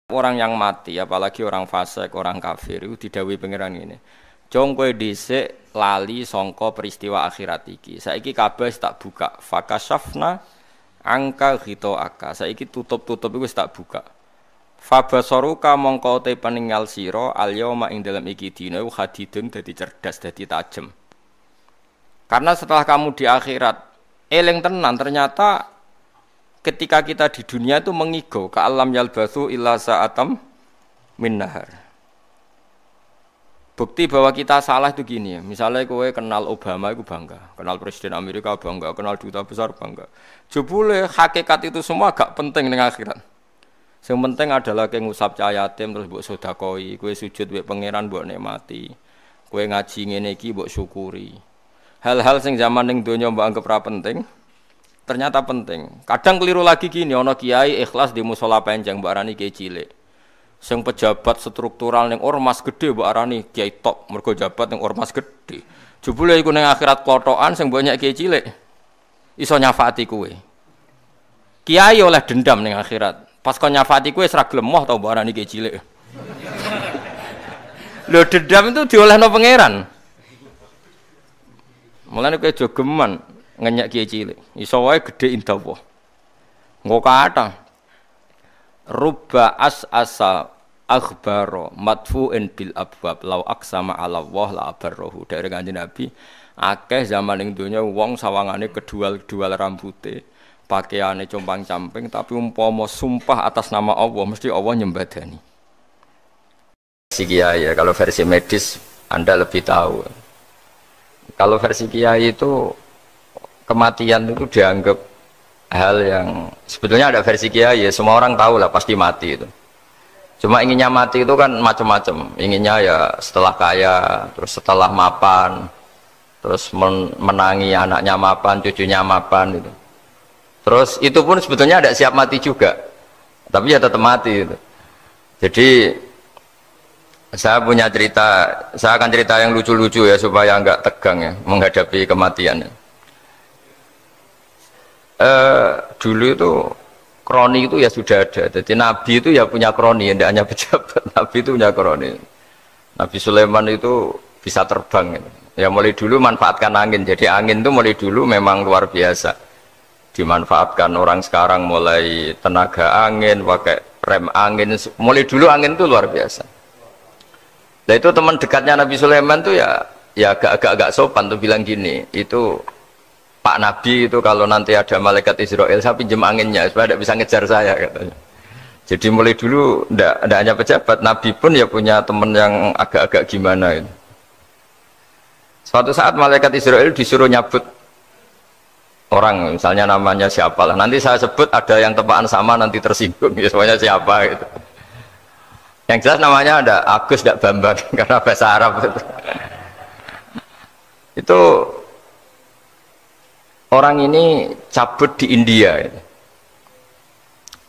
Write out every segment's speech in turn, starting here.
Orang yang mati, apalagi orang fasik, orang kafir itu didhawuhi pangeran ini. Jong kowe dhisik lali sangka peristiwa akhirat iki. Saiki kabeh tak buka. Fakashafna angka ghitaaka. Saiki tutup-tutup iku wis tak buka. Fabasaruka mongko te peninggal sira al-yauma ing dalem iki dina hadidun dadi cerdas, dadi tajem. Karena setelah kamu di akhirat eling tenan ternyata ketika kita di dunia itu mengigau ka alam yalbatsu illa sa'atam min nahar. Bukti bahwa kita salah itu gini ya. Misalnya kowe kenal Obama itu bangga, kenal Presiden Amerika bangga, kenal duta besar bangga. Jebule hakikat itu semua gak penting ning akhirat. Yang penting adalah kowe ngusap cah yatim terus mbok sedekoi, kowe sujud mbek pangeran mbok nikmati. Kowe ngaji ngene iki mbok syukuri. Hal-hal sing zaman ning donya mbok anggap ora penting, ternyata penting. Kadang keliru lagi gini, ana kiai ikhlas di musala panjang mbok arani kiai cilik. Sing pejabat struktural ning ormas gede mbok arani kiai top, mergo jabat ning ormas gede. Jebule iku ning akhirat klotokan sing banyak kiai cilik. Iso nyafaati kowe. Kiai oleh dendam ning akhirat. Pas kon nyafaati kowe wis ra gelem moh ta mbok arani kiai cilik. Lho dendam itu diolehno pangeran. Mulane kowe aja geman ngenyak kiai cilik. Iso wae gedhe indawa. Engko kathah. Rubba asa akhbaro madfu'in bil abwab law aqsama ala Allah la abarrahu. Dari Kanjeng Nabi, akeh zaman ning donya wong sawangane kedual-dual rambute, pakaiane compang-camping tapi umpama sumpah atas nama Allah mesti Allah nyembadani. Si kiai ya, kalau versi medis Anda lebih tahu. Kalau versi kiai itu kematian itu dianggap hal yang sebetulnya ada versi kiai ya, semua orang tahu lah pasti mati itu. Cuma inginnya mati itu kan macam-macam. Inginnya ya setelah kaya, terus setelah mapan, terus menangi anaknya mapan, cucunya mapan itu. Terus itu pun sebetulnya ada siap mati juga, tapi ya tetap mati itu. Jadi saya punya cerita, saya akan cerita yang lucu-lucu ya supaya enggak tegang ya menghadapi kematian. Dulu itu kroni itu ya sudah ada. Jadi Nabi itu ya punya kroni, tidak hanya pejabat. Nabi itu punya kroni. Nabi Sulaiman itu bisa terbang. Ya mulai dulu manfaatkan angin. Jadi angin itu mulai dulu memang luar biasa. Dimanfaatkan orang sekarang mulai tenaga angin, pakai rem angin. Mulai dulu angin itu luar biasa. Nah itu teman dekatnya Nabi Sulaiman itu ya agak sopan tuh bilang gini, itu Pak Nabi itu kalau nanti ada malaikat Israel saya pinjam anginnya supaya tidak bisa ngejar saya katanya. Jadi mulai dulu tidak hanya pejabat, Nabi pun ya punya teman yang agak-agak gimana itu. Suatu saat malaikat Israel disuruh nyabut orang, misalnya namanya siapalah. Nanti saya sebut ada yang tepaan sama nanti tersinggung, ya semuanya siapa gitu. Yang jelas namanya ada Agus tidak Bambang karena bahasa Arab itu. Itu orang ini cabut di India.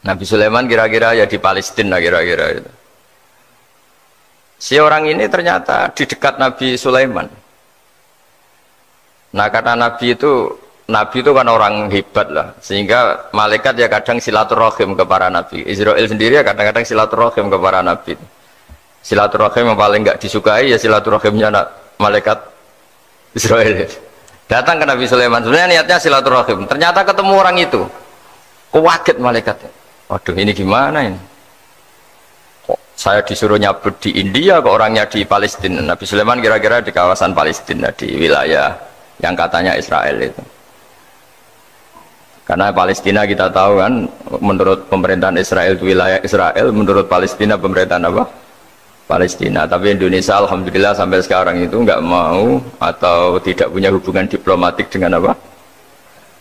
Nabi Sulaiman kira-kira ya di Palestina kira-kira itu. Si orang ini ternyata di dekat Nabi Sulaiman. Nah karena Nabi itu kan orang hebat lah, sehingga malaikat ya kadang silaturahim ke para nabi. Israel sendiri ya kadang-kadang silaturahim ke para nabi. Silaturahim yang paling enggak disukai ya silaturahimnya malaikat Israel. Datang ke Nabi Sulaiman, sebenarnya niatnya silaturahim. Ternyata ketemu orang itu, kaget malaikatnya. Waduh ini gimana ini? Kok saya disuruh nyabut di India, kok orangnya di Palestina? Nabi Sulaiman kira-kira di kawasan Palestina, di wilayah yang katanya Israel itu. Karena Palestina kita tahu kan, menurut pemerintahan Israel itu wilayah Israel, menurut Palestina pemerintahan apa? Palestina. Tapi Indonesia alhamdulillah sampai sekarang itu nggak mau atau tidak punya hubungan diplomatik dengan apa?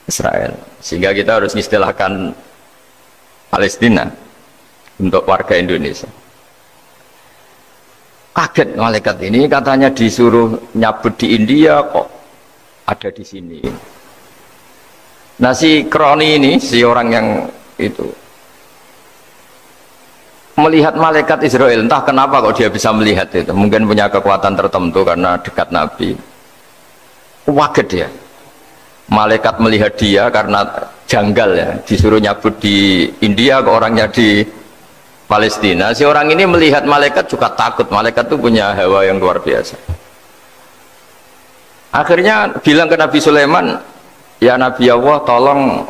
Israel. Sehingga kita harus istilahkan Palestina untuk warga Indonesia. Kaget malaikat ini katanya disuruh nyabut di India kok ada di sini. Nah si kroni ini, si orang yang itu melihat malaikat Israel, entah kenapa kok dia bisa melihat itu, mungkin punya kekuatan tertentu karena dekat Nabi. Kaget dia, malaikat melihat dia karena janggal ya, disuruh nyabut di India kok orangnya di Palestina. Si orang ini melihat malaikat juga takut. Malaikat itu punya hawa yang luar biasa. Akhirnya bilang ke Nabi Sulaiman, ya Nabi Allah, tolong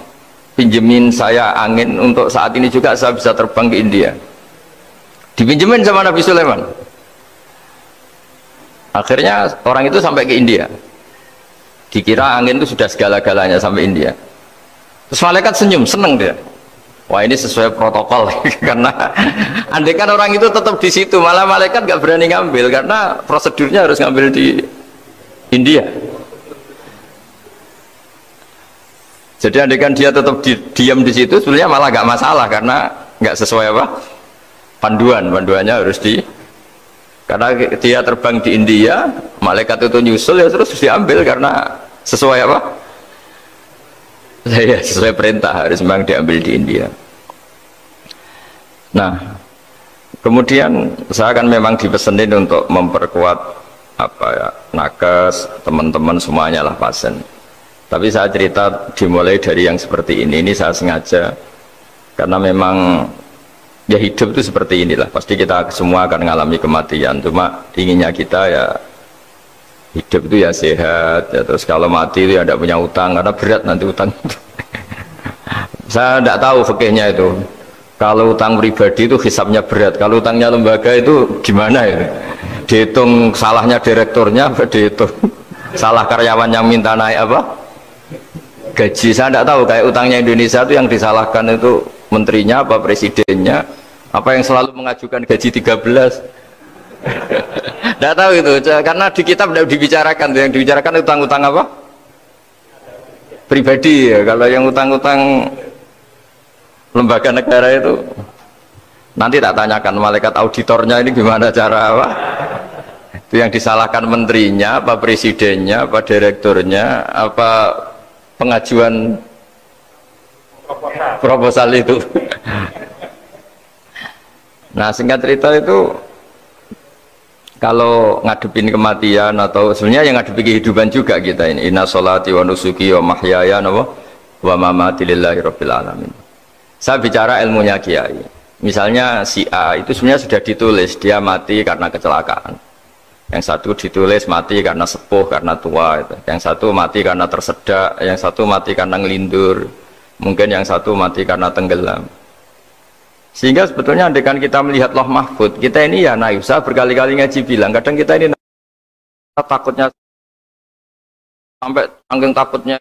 pinjemin saya angin untuk saat ini juga saya bisa terbang ke India. Dipinjemin sama Nabi Sulaiman. Akhirnya orang itu sampai ke India. Dikira angin itu sudah segala-galanya sampai India. Terus malaikat senyum, seneng dia. Wah, ini sesuai protokol. Karena andai kan orang itu tetap di situ, malah malaikat gak berani ngambil karena prosedurnya harus ngambil di India. Jadi andai kan dia tetap diam di situ, sebenarnya malah gak masalah karena gak sesuai apa? Panduannya harus di. Karena dia terbang di India, malaikat itu nyusul ya terus diambil karena sesuai apa? Ya, sesuai perintah harus memang diambil di India. Nah, kemudian saya kan memang dipesenin untuk memperkuat apa ya, nakes, teman-teman semuanya lah pasien. Tapi saya cerita dimulai dari yang seperti ini saya sengaja karena memang ya hidup itu seperti inilah. Pasti kita semua akan mengalami kematian. Cuma inginnya kita ya hidup itu ya sehat ya, terus kalau mati itu ya tidak punya utang karena berat nanti utang. Saya tidak tahu fikihnya itu. Kalau utang pribadi itu hisabnya berat, kalau utangnya lembaga itu gimana itu? Dihitung salahnya direkturnya, dihitung salah karyawan yang minta naik apa? Gaji. Saya tidak tahu kayak utangnya Indonesia itu yang disalahkan itu menterinya apa presidennya, apa yang selalu mengajukan gaji 13. Tidak tahu itu, karena di kitab tidak dibicarakan. Yang dibicarakan utang-utang apa? Pribadi ya. Kalau yang utang-utang lembaga negara itu nanti tak tanyakan malaikat auditornya ini gimana cara apa? Itu yang disalahkan menterinya, apa presidennya, apa direkturnya, apa pengajuan proposal itu. Nah, singkat cerita itu kalau ngadepin kematian atau sebenarnya yang ngadepi kehidupan juga kita ini, inna sholati wa nusuki wa mahyaya wa mamati lillahi rabbil alamin. Saya bicara ilmunya kiai. Misalnya si A itu sebenarnya sudah ditulis dia mati karena kecelakaan. Yang satu ditulis mati karena sepuh, karena tua itu. Yang satu mati karena tersedak, yang satu mati karena ngelindur. Mungkin yang satu mati karena tenggelam. Sehingga sebetulnya andaikan kita melihat Lauh Mahfud, kita ini ya naif. Saya berkali-kali ngaji bilang, kadang kita ini takutnya sampai angking takutnya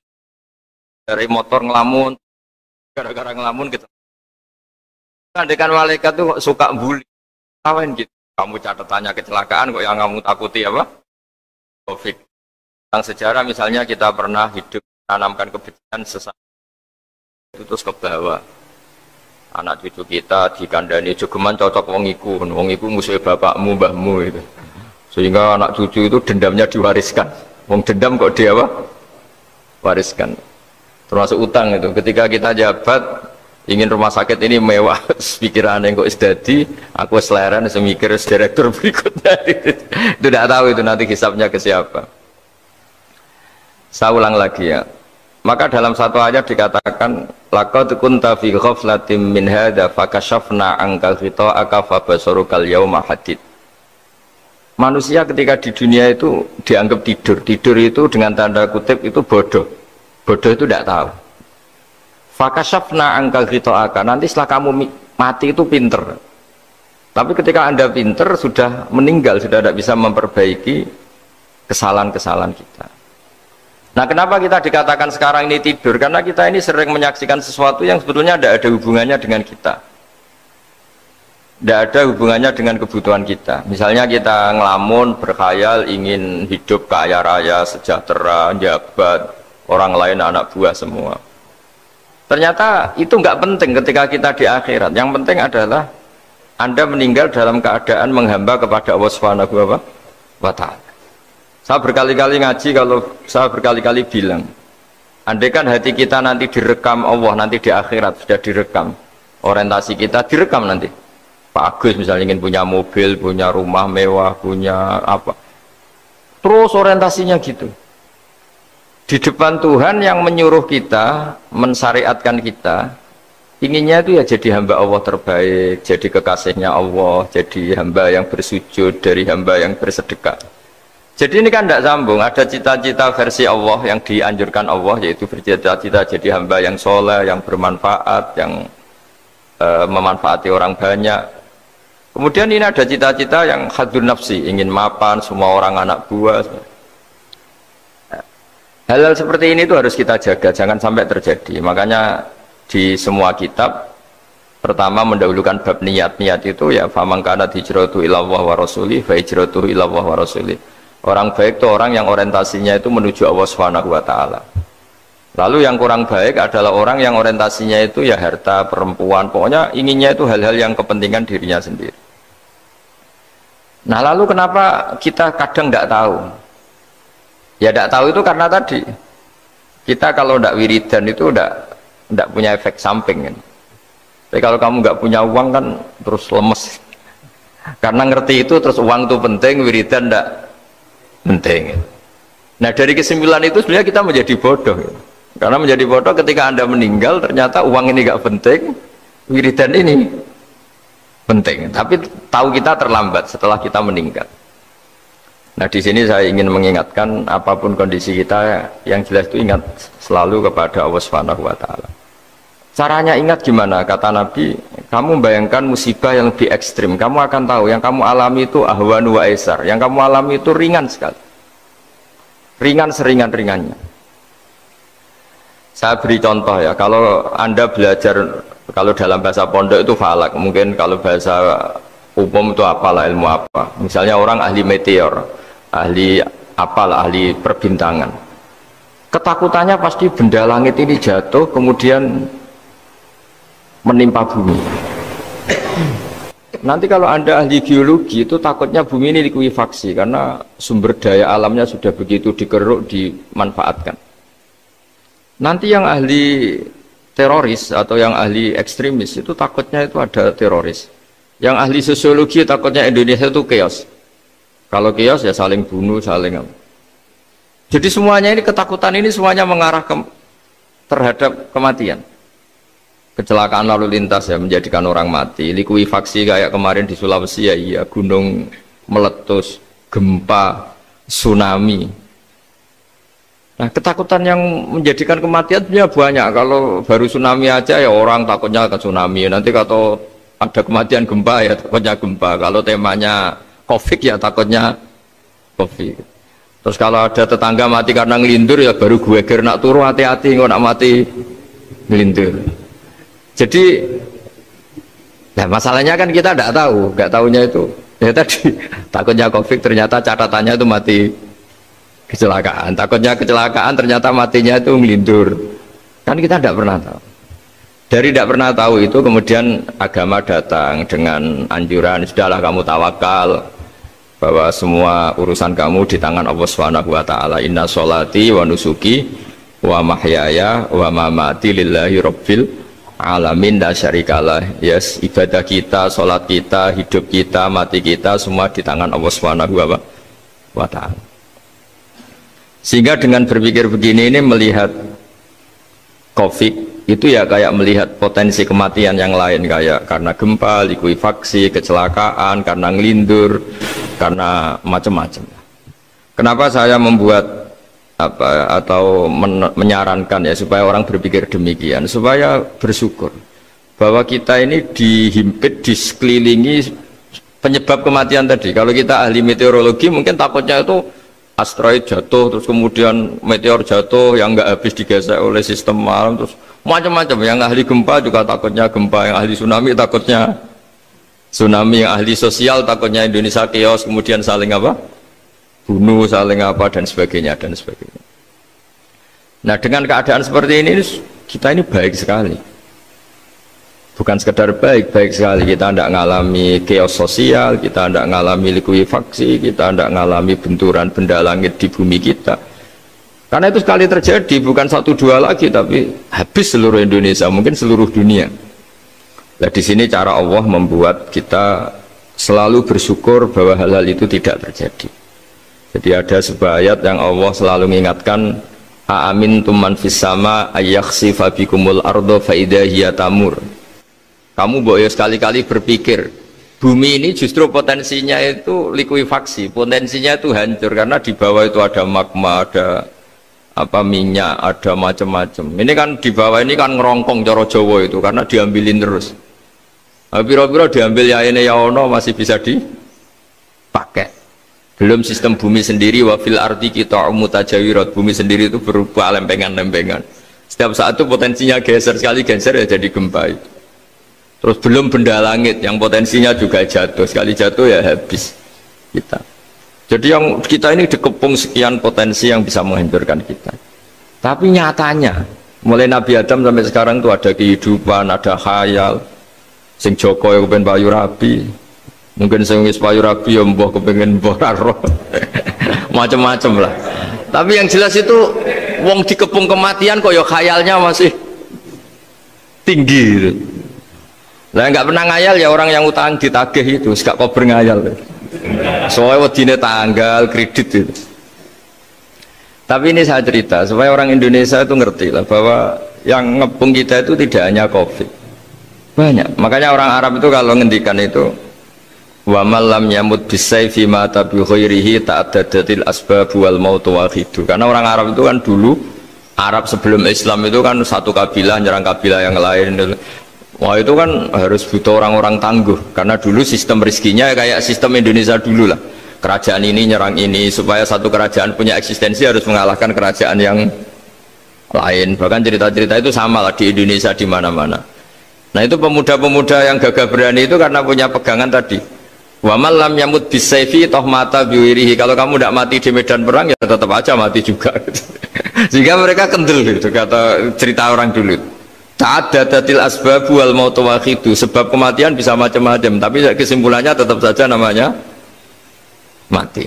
dari motor ngelamun, gara-gara ngelamun gitu. Andaikan malaikat tuh suka bully, kawan gitu. Kamu catatannya kecelakaan kok yang kamu takuti apa? Covid. Tentang sejarah misalnya kita pernah hidup menanamkan kebencian sesama itu terus ke bawah. Anak cucu kita dikandani jogeman cocok wong iku musuh bapakmu, mbahmu itu. Sehingga anak cucu itu dendamnya diwariskan. Wong dendam kok dia apa? Wariskan. Termasuk utang itu. Ketika kita jabat ingin rumah sakit ini mewah, pikiran yang kok isdadi, aku selera semikir direktur berikutnya. Itu tidak tahu itu nanti hisapnya ke siapa. Saya ulang lagi ya. Maka dalam satu ayat dikatakan laqad kunta fi ghaflatin min hadza fakashafna anka ghita'aka fabasarukal yauma hadid. Manusia ketika di dunia itu dianggap tidur. Tidur itu dengan tanda kutip itu bodoh. Bodoh itu tidak tahu. Fakashafna anka ghita'aka, nanti setelah kamu mati itu pinter. Tapi ketika Anda pinter sudah meninggal, sudah tidak bisa memperbaiki kesalahan-kesalahan kita. Nah, kenapa kita dikatakan sekarang ini tidur? Karena kita ini sering menyaksikan sesuatu yang sebetulnya tidak ada hubungannya dengan kita. Tidak ada hubungannya dengan kebutuhan kita. Misalnya kita ngelamun, berkhayal, ingin hidup kaya raya, sejahtera, jabat, orang lain anak buah semua. Ternyata itu nggak penting ketika kita di akhirat. Yang penting adalah Anda meninggal dalam keadaan menghamba kepada Allah Subhanahu wa Ta'ala. Saya berkali-kali ngaji, kalau saya berkali-kali bilang, andaikan hati kita nanti direkam Allah, nanti di akhirat sudah direkam, orientasi kita direkam nanti. Pak Agus misalnya ingin punya mobil, punya rumah mewah, punya apa, terus orientasinya gitu. Di depan Tuhan yang menyuruh kita, mensyariatkan kita, inginnya itu ya jadi hamba Allah terbaik, jadi kekasihnya Allah, jadi hamba yang bersujud, dari hamba yang bersedekah. Jadi ini kan tidak sambung, ada cita-cita versi Allah yang dianjurkan Allah, yaitu bercita-cita jadi hamba yang soleh, yang bermanfaat, yang memanfaati orang banyak. Kemudian ini ada cita-cita yang hadun nafsi, ingin mapan semua orang anak buah. Hal-hal seperti ini itu harus kita jaga, jangan sampai terjadi. Makanya di semua kitab pertama mendahulukan bab niat. Niat itu ya faman kana hijratu ila Allah wa rasulih fa hijratuhu ila Allah wa rasulih. Orang baik itu orang yang orientasinya itu menuju Allah Subhanahu wa taala. Lalu yang kurang baik adalah orang yang orientasinya itu ya harta, perempuan, pokoknya inginnya itu hal-hal yang kepentingan dirinya sendiri. Nah lalu kenapa kita kadang tidak tahu? Ya tidak tahu itu karena tadi kita kalau tidak wiridan itu tidak punya efek samping kan. Tapi kalau kamu nggak punya uang kan terus lemes. Karena ngerti itu terus uang itu penting, wiridan tidak penting. Nah dari kesimpulan itu sebenarnya kita menjadi bodoh. Karena menjadi bodoh ketika Anda meninggal ternyata uang ini nggak penting, wiridan ini penting. Tapi tahu kita terlambat setelah kita meninggal. Nah di sini saya ingin mengingatkan apapun kondisi kita, yang jelas itu ingat selalu kepada Allah Subhanahu wa taala. Caranya ingat gimana? Kata Nabi, kamu bayangkan musibah yang lebih ekstrim, kamu akan tahu yang kamu alami itu ahwanu wa aisar, yang kamu alami itu ringan sekali. Ringan seringan-ringannya. Saya beri contoh ya, kalau Anda belajar, kalau dalam bahasa pondok itu falak, mungkin kalau bahasa umum itu apalah, ilmu apa. Misalnya orang ahli meteor, ahli apalah, ahli perbintangan. Ketakutannya pasti benda langit ini jatuh kemudian menimpa bumi. Nanti kalau Anda ahli geologi itu takutnya bumi ini likuifaksi karena sumber daya alamnya sudah begitu dikeruk, dimanfaatkan. Nanti yang ahli teroris atau yang ahli ekstremis itu takutnya itu ada teroris. Yang ahli sosiologi takutnya Indonesia itu chaos. Kalau chaos ya saling bunuh, saling apa. Jadi semuanya ini ketakutan ini semuanya mengarah terhadap kematian. Kecelakaan lalu lintas ya menjadikan orang mati. Likuifaksi kayak kemarin di Sulawesi ya iya, gunung meletus, gempa, tsunami. Nah ketakutan yang menjadikan kematian sebenarnya banyak. Kalau baru tsunami aja ya orang takutnya ke tsunami. Nanti kalau ada kematian gempa ya takutnya gempa. Kalau temanya COVID ya takutnya COVID. Terus kalau ada tetangga mati karena ngelindur ya baru gue nak turu hati-hati nggak nak mati ngelindur. Jadi nah masalahnya kan kita nggak tahu, nggak tahunya itu ya tadi takutnya COVID ternyata catatannya itu mati kecelakaan, takutnya kecelakaan ternyata matinya itu ngelindur, kan kita tidak pernah tahu. Dari tidak pernah tahu itu kemudian agama datang dengan anjuran sudahlah kamu tawakal bahwa semua urusan kamu di tangan Allah Subhanahu wa taala. Inna sholati wa nusuki wa mahyaya wa mamati lillahi rabbil alamin la syarikalah. Yes, ibadah kita, sholat kita, hidup kita, mati kita semua di tangan Allah Subhanahu wa taala. Sehingga dengan berpikir begini ini melihat COVID itu ya kayak melihat potensi kematian yang lain, kayak karena gempa, likuifaksi, kecelakaan, karena ngelindur, karena macam-macam. Kenapa saya membuat apa atau menyarankan ya supaya orang berpikir demikian, supaya bersyukur bahwa kita ini dihimpit, disekelilingi penyebab kematian tadi. Kalau kita ahli meteorologi mungkin takutnya itu asteroid jatuh, terus kemudian meteor jatuh yang nggak habis digesek oleh sistem alam, terus macam-macam. Yang ahli gempa juga takutnya gempa, yang ahli tsunami takutnya tsunami, yang ahli sosial takutnya Indonesia chaos, kemudian saling apa? Bunuh, saling apa dan sebagainya dan sebagainya. Nah dengan keadaan seperti ini kita ini baik sekali. Bukan sekedar baik, baik sekali. Kita tidak mengalami chaos sosial, kita tidak mengalami likuifaksi, kita tidak mengalami benturan benda langit di bumi kita. Karena itu sekali terjadi, bukan 1-2 lagi, tapi habis seluruh Indonesia, mungkin seluruh dunia. Nah di sini cara Allah membuat kita selalu bersyukur bahwa hal-hal itu tidak terjadi. Jadi ada sebuah ayat yang Allah selalu mengingatkan A amintum man fis sama ayakhsifa bikumul ardo fa idza hiya tamur. Kamu boleh sekali-kali berpikir bumi ini justru potensinya itu likuifaksi, potensinya itu hancur karena di bawah itu ada magma, ada apa minyak, ada macam-macam. Ini kan di bawah ini kan ngerongkong cara Jawa itu karena diambilin terus. Piro-piro diambil ya ini ya ono masih bisa dipakai. Belum sistem bumi sendiri, wafil arti kita mutajawirat, bumi sendiri itu berupa lempengan-lempengan. Setiap saat itu potensinya geser, sekali geser ya jadi gempa. Terus belum benda langit yang potensinya juga jatuh, sekali jatuh ya habis kita. Jadi yang kita ini dikepung sekian potensi yang bisa menghancurkan kita. Tapi nyatanya, mulai Nabi Adam sampai sekarang itu ada kehidupan, ada khayal. Sing Joko yang kepengen payu rabi, mungkin sing wis payu rabi ya mbah kepengen mbah roh. Macam-macam lah. Tapi yang jelas itu wong dikepung kematian kok ya khayalnya masih tinggi gitu. Lah nggak pernah ngayal ya orang yang utang ditagih itu, gak kober ngayal. Soalnya wedine tanggal kredit itu. Tapi ini saya cerita supaya orang Indonesia itu ngerti lah bahwa yang ngepung kita itu tidak hanya Covid. Banyak. Makanya orang Arab itu kalau ngendikan itu wa malam yamut bisayfi mata bi khairihi ta'addadatil asbab wal maut wahidu. Karena orang Arab itu kan dulu Arab sebelum Islam itu kan satu kabilah nyerang kabilah yang lain. Wah itu kan harus butuh orang-orang tangguh karena dulu sistem rizkinya kayak sistem Indonesia dulu lah. Kerajaan ini nyerang ini supaya satu kerajaan punya eksistensi harus mengalahkan kerajaan yang lain. Bahkan cerita-cerita itu sama lah di Indonesia di mana-mana. Nah itu pemuda-pemuda yang gagah berani itu karena punya pegangan tadi. Wa man lam yamut bisayfi toh mata biwirihi. Kalau kamu tidak mati di medan perang ya tetap aja mati juga. Sehingga mereka kendel gitu kata cerita orang dulu. Ta'addadatil asbab wal maut wahidu. Sebab kematian bisa macam-macam, tapi kesimpulannya tetap saja namanya mati.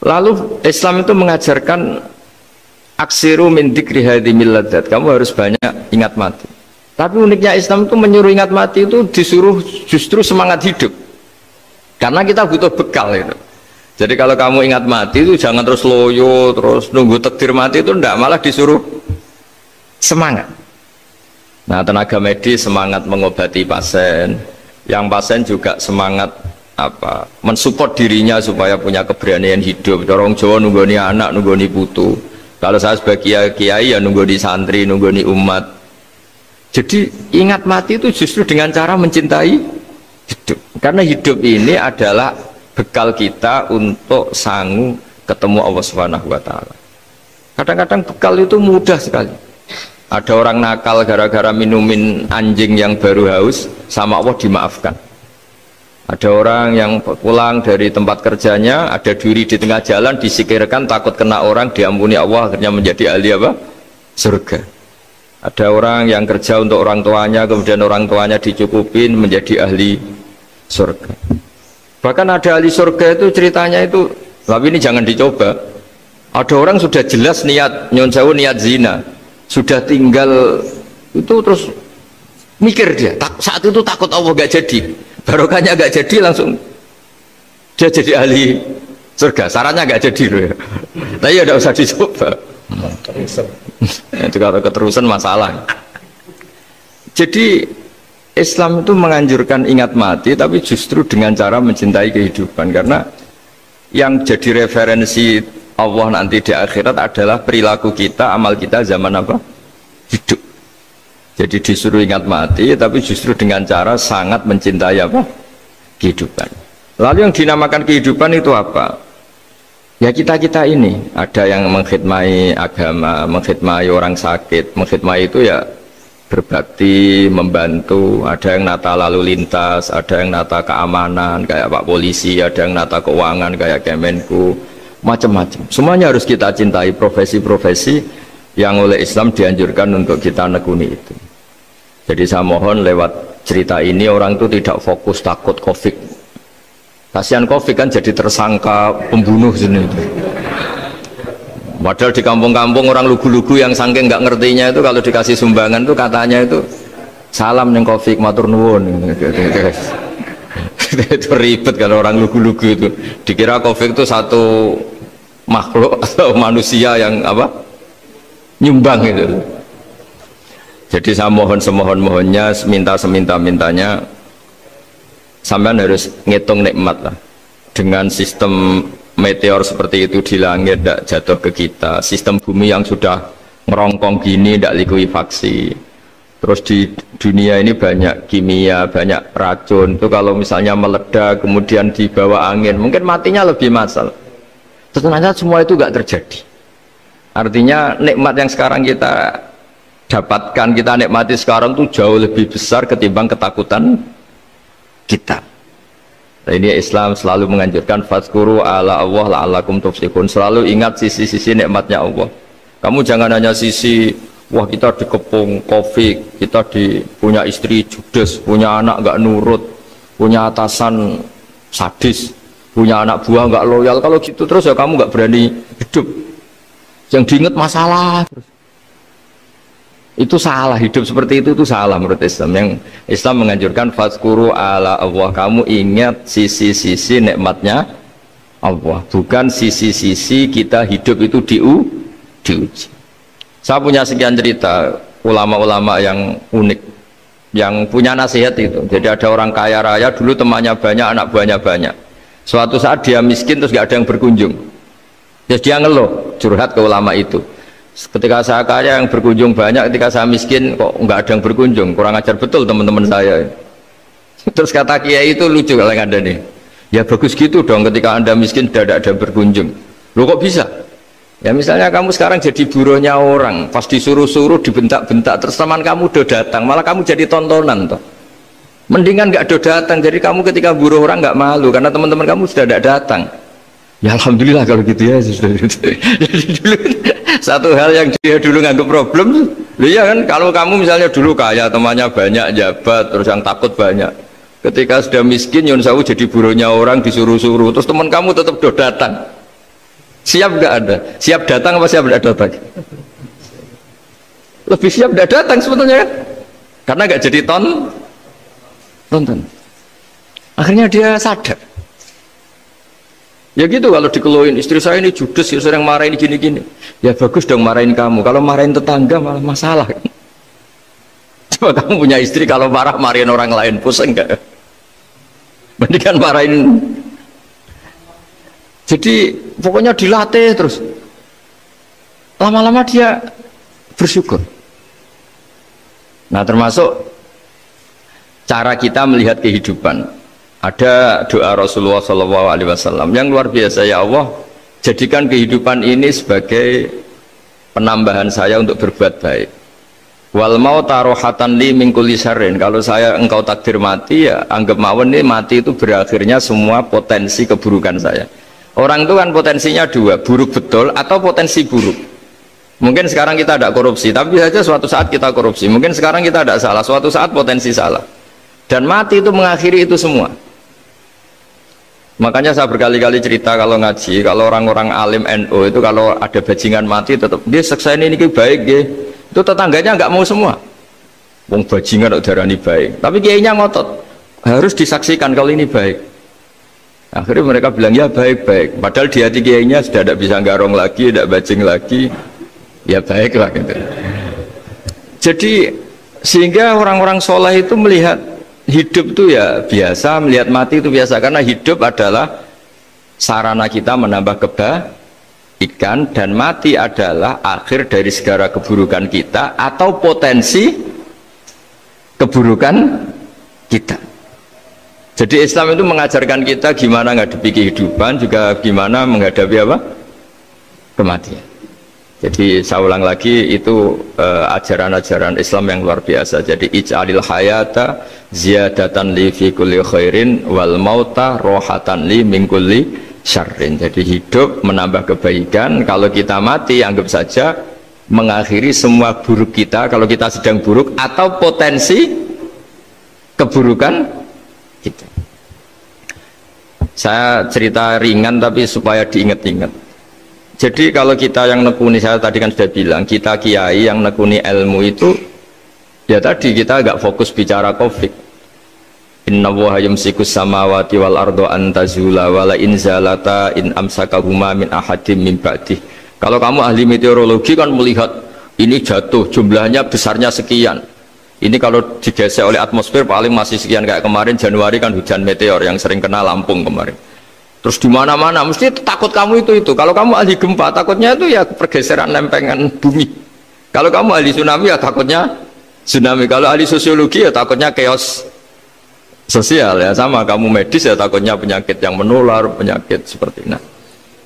Lalu Islam itu mengajarkan aksiru min dzikri hadhimil ladzat. Kamu harus banyak ingat mati. Tapi uniknya Islam itu menyuruh ingat mati itu disuruh justru semangat hidup. Karena kita butuh bekal itu. Jadi kalau kamu ingat mati itu jangan terus loyo, terus nunggu takdir mati itu enggak, malah disuruh semangat. Nah, tenaga medis semangat mengobati pasien, yang pasien juga semangat apa? Mensupport dirinya supaya punya keberanian hidup. Dorong Jawa nunggoni anak, nunggoni putu. Kalau saya sebagai kiai ya nunggoni santri, nunggoni umat. Jadi ingat mati itu justru dengan cara mencintai hidup. Karena hidup ini adalah bekal kita untuk sanggup ketemu Allah Subhanahu wa taala. Kadang-kadang bekal itu mudah sekali. Ada orang nakal gara-gara minumin anjing yang baru haus, sama Allah dimaafkan. Ada orang yang pulang dari tempat kerjanya, ada duri di tengah jalan, disikirkan takut kena orang, diampuni Allah, akhirnya menjadi ahli apa? Surga. Ada orang yang kerja untuk orang tuanya, kemudian orang tuanya dicukupin menjadi ahli surga. Bahkan ada ahli surga itu ceritanya itu, tapi ini jangan dicoba. Ada orang sudah jelas niat nyon sewu, niat zina, sudah tinggal itu terus mikir dia. Saat itu takut Allah gak jadi, barokahnya gak jadi langsung dia jadi ahli surga. Sarannya gak jadi loh ya. Tapi ya tidak usah dicoba. Itu kalau keterusan masalah. Jadi Islam itu menganjurkan ingat mati, tapi justru dengan cara mencintai kehidupan. Karena yang jadi referensi Allah nanti di akhirat adalah perilaku kita, amal kita zaman apa? Hidup. Jadi disuruh ingat mati, tapi justru dengan cara sangat mencintai apa? Kehidupan. Lalu yang dinamakan kehidupan itu apa? Ya kita-kita ini, ada yang mengkhidmati agama, mengkhidmati orang sakit, mengkhidmati itu ya berbakti, membantu, ada yang nata lalu lintas, ada yang nata keamanan kayak Pak Polisi, ada yang nata keuangan kayak Kemenku, macam-macam. Semuanya harus kita cintai, profesi-profesi yang oleh Islam dianjurkan untuk kita nekuni itu. Jadi saya mohon lewat cerita ini orang itu tidak fokus takut Covid. Kasihan Covid kan jadi tersangka pembunuh sini. Padahal di kampung-kampung orang lugu-lugu yang saking nggak ngertinya itu kalau dikasih sumbangan tuh katanya itu salam neng Covid matur nuwun. Itu ribet kalau orang lugu-lugu itu. Dikira Covid itu satu makhluk atau manusia yang apa nyumbang itu. Jadi saya mohon semohon-mohonnya, seminta-mintanya sampean harus ngitung nikmat lah. Dengan sistem meteor seperti itu di langit tidak jatuh ke kita, sistem bumi yang sudah ngerongkong gini tidak likuifaksi, terus di dunia ini banyak kimia, banyak racun, itu kalau misalnya meledak kemudian dibawa angin mungkin matinya lebih massal. Ternyata semua itu nggak terjadi. Artinya nikmat yang sekarang kita dapatkan, kita nikmati sekarang itu jauh lebih besar ketimbang ketakutan kita. Nah, ini Islam selalu menganjurkan fadzkuru ala Allah la'allakum tuflihun. Selalu ingat sisi-sisi nikmatnya Allah. Kamu jangan hanya sisi wah kita dikepung Covid, kita punya istri judes, punya anak nggak nurut, punya atasan sadis, punya anak buah nggak loyal. Kalau gitu terus ya kamu nggak berani hidup. Yang diingat masalah terus. Itu salah, hidup seperti itu salah menurut Islam. Yang Islam menganjurkan fadzkuru ala Allah, kamu ingat sisi-sisi nikmatnya Allah, bukan sisi-sisi kita hidup itu diuji. Saya punya sekian cerita ulama-ulama yang unik, yang punya nasihat itu. Jadi ada orang kaya raya dulu temannya banyak, anak buahnya banyak. Suatu saat dia miskin terus gak ada yang berkunjung. Terus dia ngeluh, curhat ke ulama itu. Ketika saya kaya yang berkunjung banyak, ketika saya miskin kok nggak ada yang berkunjung, kurang ajar betul teman-teman saya. Terus kata kiai itu lucu kalau yang ada nih, ya bagus gitu dong, ketika anda miskin sudah ada yang berkunjung. Loh kok bisa? Ya misalnya kamu sekarang jadi buruhnya orang, pas disuruh-suruh dibentak-bentak, terus teman kamu udah datang, malah kamu jadi tontonan toh. Mendingan nggak ada datang, jadi kamu ketika buruh orang nggak malu karena teman-teman kamu sudah tidak datang. Ya alhamdulillah kalau gitu ya. Jadi dulu satu hal yang dia dulu nganggap problem, iya kan, kalau kamu misalnya dulu kaya, temannya banyak, jabat, terus yang takut banyak, ketika sudah miskin Yun Sawu jadi buruhnya orang, disuruh-suruh, terus teman kamu tetap do datang, siap nggak ada? Siap datang apa siap nggak datang? Lebih siap nggak datang sebetulnya kan, karena nggak jadi tonton. Akhirnya dia sadar. Ya gitu, kalau dikeluhin istri saya ini judes, ya sering marahin gini-gini. Ya bagus dong marahin kamu, kalau marahin tetangga malah masalah. Coba kamu punya istri kalau marah marahin orang lain, pusing enggak? Mendingan marahin. Jadi pokoknya dilatih terus. Lama-lama dia bersyukur. Nah termasuk cara kita melihat kehidupan. Ada doa Rasulullah SAW yang luar biasa, ya Allah jadikan kehidupan ini sebagai penambahan saya untuk berbuat baik. Wal mauta rohatan li min kulli syarrin, kalau saya engkau takdir mati ya anggap mawon ini mati itu berakhirnya semua potensi keburukan saya. Orang itu kan potensinya dua, buruk betul atau potensi buruk. Mungkin sekarang kita tidak korupsi, tapi saja suatu saat kita korupsi. Mungkin sekarang kita tidak salah, suatu saat potensi salah. Dan mati itu mengakhiri itu semua. Makanya saya berkali-kali cerita kalau ngaji, kalau orang-orang alim NU itu kalau ada bajingan mati tetap dia seksa ini baik dia. Itu tetangganya nggak mau semua. Wong bajingan udarani baik, tapi kiainya ngotot harus disaksikan kalau ini baik. Akhirnya mereka bilang ya baik-baik, padahal di hati kiainya sudah tidak bisa garong lagi, tidak bajing lagi, ya baiklah gitu. Jadi sehingga orang-orang soleh itu melihat hidup itu ya biasa, melihat mati itu biasa, karena hidup adalah sarana kita menambah kebaikan dan mati adalah akhir dari segala keburukan kita atau potensi keburukan kita. Jadi Islam itu mengajarkan kita gimana menghadapi kehidupan, juga gimana menghadapi apa? Kematian. Jadi saya ulang lagi, itu ajaran-ajaran Islam yang luar biasa. Jadi ij'alil hayata ziyadatan li fi kulli khairin wal mauta rohatan li min kulli syarrin. Jadi hidup menambah kebaikan, kalau kita mati anggap saja mengakhiri semua buruk kita kalau kita sedang buruk atau potensi keburukan kita. Saya cerita ringan tapi supaya diingat-ingat. Jadi kalau kita yang nekuni, saya tadi kan sudah bilang, kita kiai yang nekuni ilmu itu, ya tadi kita agak fokus bicara Covid. Inna Allaha yumsikus samawati wal ardo an tazula wala in zalata in amsakahuma min ahadim min ba'dih. Kalau kamu ahli meteorologi kan melihat ini jatuh jumlahnya besarnya sekian. Ini kalau digesek oleh atmosfer paling masih sekian, kayak kemarin Januari kan hujan meteor yang sering kena Lampung kemarin. Terus di mana-mana mesti takut kamu itu. Kalau kamu ahli gempa takutnya itu ya pergeseran lempengan bumi. Kalau kamu ahli tsunami ya takutnya tsunami. Kalau ahli sosiologi ya takutnya chaos sosial, ya sama. Kamu medis ya takutnya penyakit yang menular, penyakit seperti ini.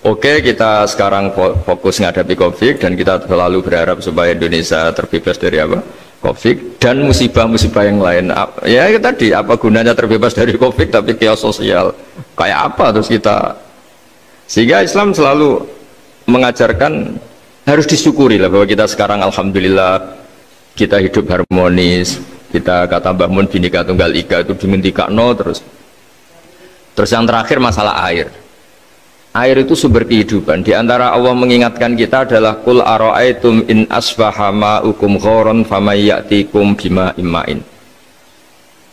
Oke, kita sekarang fokus menghadapi COVID dan kita selalu berharap supaya Indonesia terbebas dari apa? COVID dan musibah-musibah yang lain. Ya tadi, apa gunanya terbebas dari COVID tapi chaos sosial kayak apa terus kita. Sehingga Islam selalu mengajarkan harus disyukuri lah bahwa kita sekarang alhamdulillah kita hidup harmonis. Kita kata Mbah Mun Bhinneka Tunggal Ika itu dimentikakno terus yang terakhir masalah air. Air itu sumber kehidupan. Di antara Allah mengingatkan kita adalah qul ara'aitum in asbaha ma'ukum ghoron famay ya'tikum bima imma'in.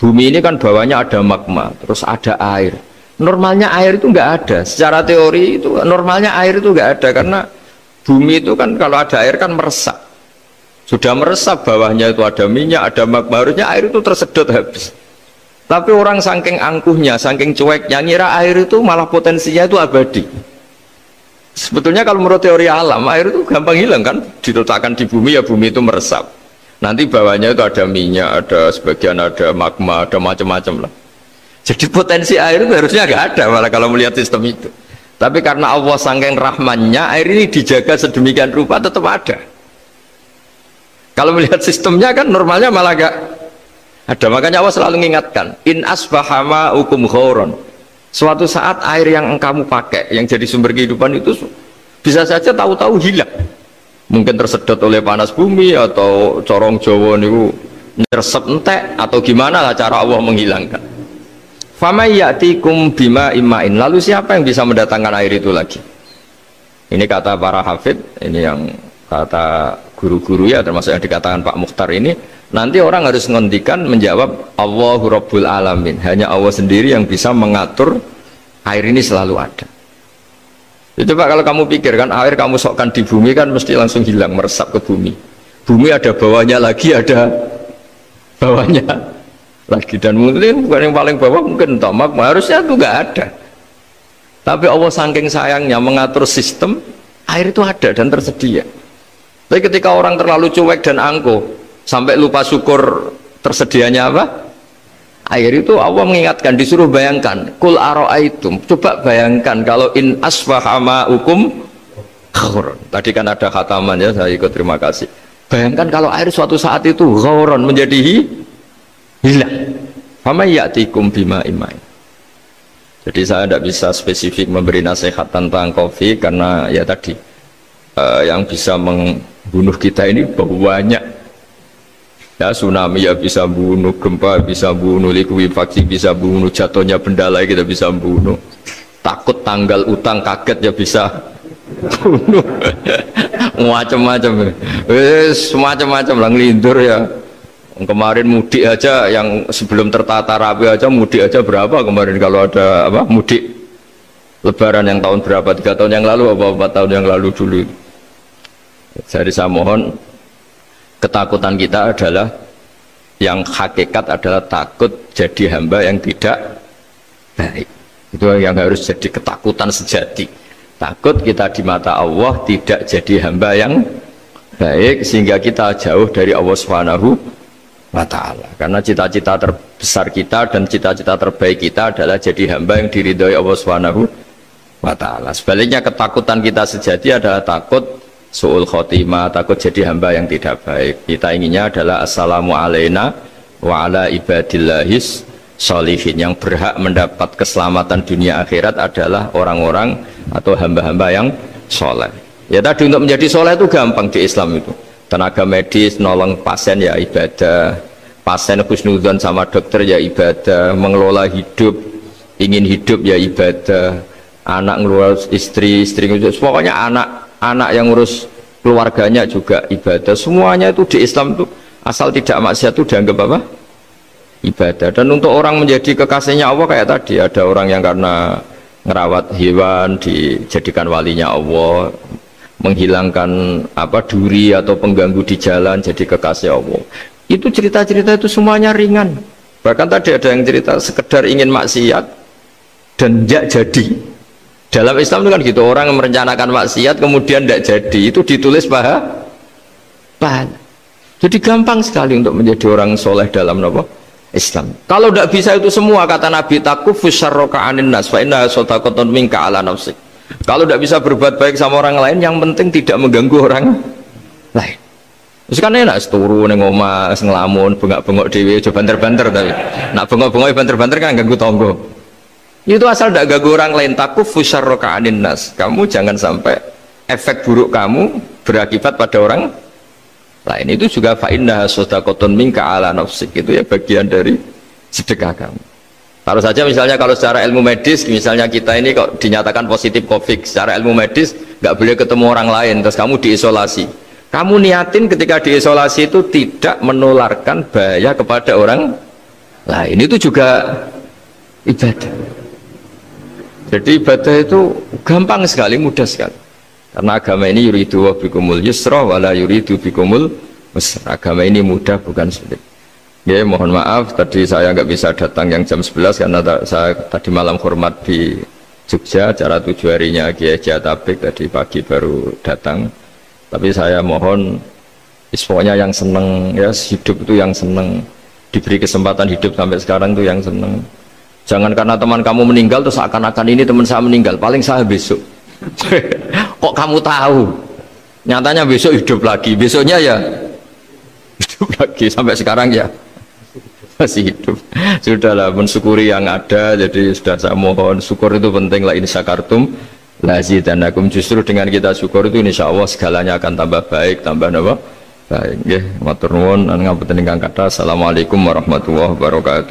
Bumi ini kan bawahnya ada magma, terus ada air. Normalnya air itu enggak ada. Secara teori itu normalnya air itu enggak ada karena bumi itu kan kalau ada air kan meresap. Sudah meresap, bawahnya itu ada minyak, ada magma, harusnya air itu tersedot habis. Tapi orang saking angkuhnya, saking cueknya, ngira air itu malah potensinya itu abadi. Sebetulnya kalau menurut teori alam, air itu gampang hilang kan, diletakkan di bumi ya bumi itu meresap. Nanti bawahnya itu ada minyak, ada sebagian ada magma, ada macam-macam lah. Jadi potensi air itu harusnya nggak ada malah kalau melihat sistem itu. Tapi karena Allah saking rahmannya, air ini dijaga sedemikian rupa tetap ada. Kalau melihat sistemnya kan normalnya malah gak ada. Makanya Allah selalu mengingatkan in asbaha ma'ukum ghoron. Suatu saat air yang kamu pakai yang jadi sumber kehidupan itu bisa saja tahu-tahu hilang. Mungkin tersedot oleh panas bumi atau corong Jawa niku nyeresep entek atau gimana lah cara Allah menghilangkan. Famay ya'tikum bima imma'in. Lalu siapa yang bisa mendatangkan air itu lagi? Ini kata para hafid, ini yang kata guru-guru ya, termasuk yang dikatakan Pak Mukhtar ini, nanti orang harus ngendikan menjawab Allahu Rabbul Alamin, hanya Allah sendiri yang bisa mengatur air ini selalu ada. Itu Pak, kalau kamu pikir kan air kamu sokkan di bumi kan mesti langsung hilang, meresap ke bumi. Bumi ada bawahnya lagi, ada bawahnya lagi, dan mungkin bukan yang paling bawah mungkin tomak, harusnya itu nggak ada. Tapi Allah saking sayangnya mengatur sistem, air itu ada dan tersedia. Tapi ketika orang terlalu cuek dan angkuh sampai lupa syukur tersedianya apa? Air itu Allah mengingatkan, disuruh bayangkan, kul ara'aitum, coba bayangkan kalau in asbaha ma'ukum ghoron. Tadi kan ada khataman ya, saya ikut, terima kasih. Bayangkan kalau air suatu saat itu ghoron menjadi hilang. Famay ya'tikum bima imma'in. Jadi saya tidak bisa spesifik memberi nasihat tentang COVID karena ya tadi yang bisa membunuh kita ini banyak ya, tsunami ya bisa bunuh, gempa bisa bunuh, likuifaksi bisa bunuh, jatuhnya benda lain kita bisa bunuh, takut tanggal utang kaget ya bisa bunuh macam-macam, semacam-macam lah, ngelindur ya. Kemarin mudik aja yang sebelum tertata rapi aja, mudik aja berapa kemarin kalau ada apa mudik lebaran yang tahun berapa, 3 tahun yang lalu apa 4 tahun yang lalu dulu. Jadi saya mohon, ketakutan kita adalah yang hakikat adalah takut jadi hamba yang tidak baik. Itu yang harus jadi ketakutan sejati. Takut kita di mata Allah tidak jadi hamba yang baik sehingga kita jauh dari Allah Subhanahu wa ta'ala. Karena cita-cita terbesar kita dan cita-cita terbaik kita adalah jadi hamba yang diridhoi Allah Subhanahu wa ta'ala. Sebaliknya ketakutan kita sejati adalah takut su'ul khotimah, takut jadi hamba yang tidak baik. Kita inginnya adalah assalamu alaina wa ala ibadillahis sholihin. Yang berhak mendapat keselamatan dunia akhirat adalah orang-orang atau hamba-hamba yang soleh. Ya tadi, untuk menjadi soleh itu gampang di Islam itu. Tenaga medis nolong pasien ya ibadah, pasien husnudzon sama dokter ya ibadah, mengelola hidup, ingin hidup ya ibadah, anak ngurus istri, pokoknya anak yang ngurus keluarganya juga ibadah. Semuanya itu di Islam itu asal tidak maksiat itu dianggap apa? ibadah. Dan untuk orang menjadi kekasihnya Allah kayak tadi, ada orang yang karena ngerawat hewan dijadikan walinya Allah, menghilangkan duri atau pengganggu di jalan jadi kekasih Allah. Itu cerita-cerita itu semuanya ringan. Bahkan tadi ada yang cerita sekedar ingin maksiat dan tidak jadi. Dalam Islam itu kan gitu, orang yang merencanakan maksiat kemudian tidak jadi, itu ditulis pahala. Jadi gampang sekali untuk menjadi orang soleh dalam Islam. Kalau tidak bisa itu semua, kata Nabi, takufus syarroka anin nas fa inna shadaqatun minka ala nafsik. Kalau tidak bisa berbuat baik sama orang lain, yang penting tidak mengganggu orang lain. Terus kan enak turu ning omah ngelamun bengak-bengok dhewe aja banter-banter, tapi nak bengok-bengok banter-banter kan ganggu tangga. Itu asal tidak ganggu orang lain. Takufus syarroka anin nas. Kamu jangan sampai efek buruk kamu berakibat pada orang lain. Itu juga fa inna shadaqatun minka ala nafsik, itu ya bagian dari sedekah kamu. Taruh saja misalnya kalau secara ilmu medis, misalnya kita ini kok dinyatakan positif COVID, secara ilmu medis nggak boleh ketemu orang lain, terus kamu diisolasi. Kamu niatin ketika diisolasi itu tidak menularkan bahaya kepada orang lain, itu juga ibadah. Jadi ibadah itu gampang sekali, mudah sekali. Karena agama ini yuridu wa bikumul yusra wala yuridu bikumul usra. Agama ini mudah, bukan sulit. Ya, mohon maaf tadi saya nggak bisa datang yang jam 11 karena saya tadi malam hormat di Jogja, acara 7 harinya Kiai Jatabek, tadi pagi baru datang. Tapi saya mohon pokoknya yang seneng, ya hidup itu yang seneng, diberi kesempatan hidup sampai sekarang itu yang seneng. Jangan karena teman kamu meninggal terus seakan-akan ini teman saya meninggal, paling saya besok. Kok kamu tahu? Nyatanya besok hidup lagi, besoknya ya hidup lagi, sampai sekarang ya masih hidup. Sudahlah, mensyukuri yang ada. Jadi sudah saya mohon, syukur itu penting. La in syakartum lazidanakum. Justru dengan kita syukur itu insya Allah segalanya akan tambah baik, tambah baik. Nggih, matur nuwun, ngapunten ingkang kathah. Assalamualaikum warahmatullahi wabarakatuh.